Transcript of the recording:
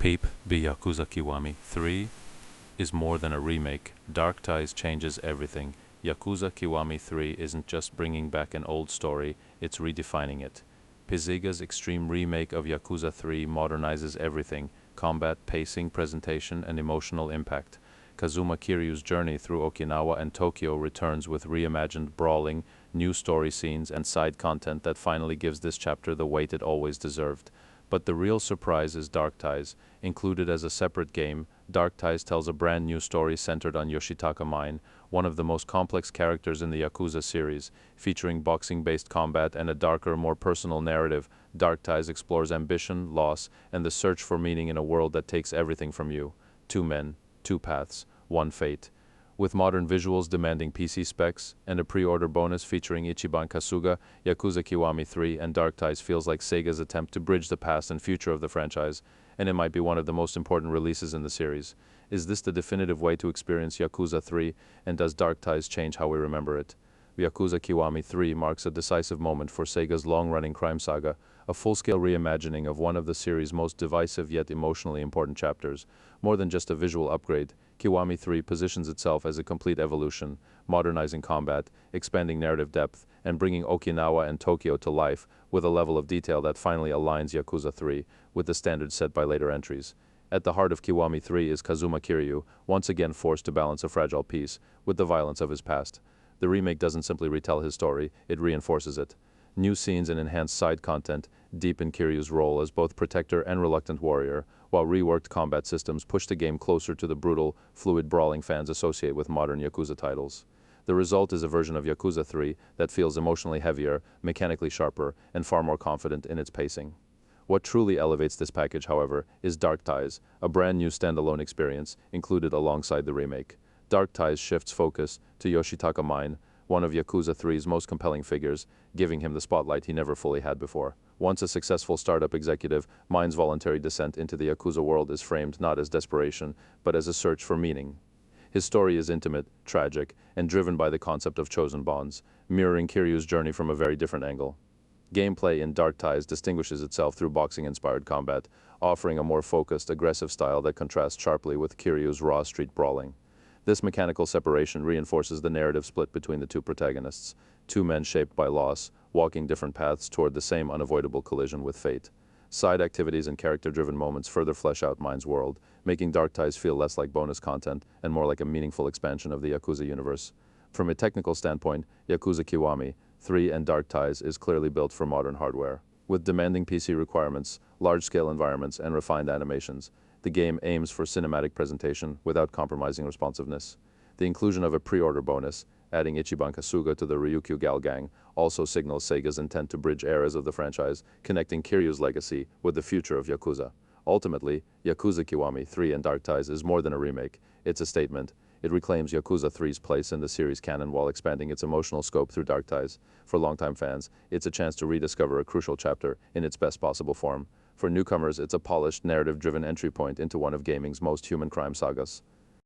Peep be Yakuza Kiwami 3 is more than a remake. Dark Ties changes everything. Yakuza Kiwami 3 isn't just bringing back an old story, it's redefining it. SEGA's extreme remake of Yakuza 3 modernizes everything: combat, pacing, presentation, and emotional impact. Kazuma Kiryu's journey through Okinawa and Tokyo returns with reimagined brawling, new story scenes, and side content that finally gives this chapter the weight it always deserved. But the real surprise is Dark Ties. Included as a separate game, Dark Ties tells a brand new story centered on Yoshitaka Mine, one of the most complex characters in the Yakuza series. Featuring boxing-based combat and a darker, more personal narrative, Dark Ties explores ambition, loss, and the search for meaning in a world that takes everything from you. Two men, two paths, one fate. With modern visuals demanding PC specs and a pre-order bonus featuring Ichiban Kasuga, Yakuza Kiwami 3 and Dark Ties feels like Sega's attempt to bridge the past and future of the franchise, and it might be one of the most important releases in the series. Is this the definitive way to experience Yakuza 3, and does Dark Ties change how we remember it? Yakuza Kiwami 3 marks a decisive moment for Sega's long-running crime saga, a full-scale reimagining of one of the series' most divisive yet emotionally important chapters. More than just a visual upgrade, Kiwami 3 positions itself as a complete evolution, modernizing combat, expanding narrative depth, and bringing Okinawa and Tokyo to life with a level of detail that finally aligns Yakuza 3 with the standards set by later entries. At the heart of Kiwami 3 is Kazuma Kiryu, once again forced to balance a fragile peace with the violence of his past. The remake doesn't simply retell his story, it reinforces it. New scenes and enhanced side content deepen Kiryu's role as both protector and reluctant warrior, while reworked combat systems push the game closer to the brutal, fluid brawling fans associate with modern Yakuza titles. The result is a version of Yakuza 3 that feels emotionally heavier, mechanically sharper, and far more confident in its pacing. What truly elevates this package, however, is Dark Ties, a brand new standalone experience included alongside the remake. Dark Ties shifts focus to Yoshitaka Mine, one of Yakuza 3's most compelling figures, giving him the spotlight he never fully had before. Once a successful startup executive, Mine's voluntary descent into the Yakuza world is framed not as desperation, but as a search for meaning. His story is intimate, tragic, and driven by the concept of chosen bonds, mirroring Kiryu's journey from a very different angle. Gameplay in Dark Ties distinguishes itself through boxing-inspired combat, offering a more focused, aggressive style that contrasts sharply with Kiryu's raw street brawling. This mechanical separation reinforces the narrative split between the two protagonists, two men shaped by loss, walking different paths toward the same unavoidable collision with fate. Side activities and character-driven moments further flesh out Mine's world, making Dark Ties feel less like bonus content and more like a meaningful expansion of the Yakuza universe. From a technical standpoint, Yakuza Kiwami 3 and Dark Ties is clearly built for modern hardware. With demanding PC requirements, large-scale environments, and refined animations, the game aims for cinematic presentation without compromising responsiveness. The inclusion of a pre-order bonus, adding Ichiban Kasuga to the Ryukyu Gal Gang, also signals Sega's intent to bridge eras of the franchise, connecting Kiryu's legacy with the future of Yakuza. Ultimately, Yakuza Kiwami 3 and Dark Ties is more than a remake, it's a statement. It reclaims Yakuza 3's place in the series canon while expanding its emotional scope through Dark Ties. For longtime fans, it's a chance to rediscover a crucial chapter in its best possible form. For newcomers, it's a polished, narrative-driven entry point into one of gaming's most human crime sagas.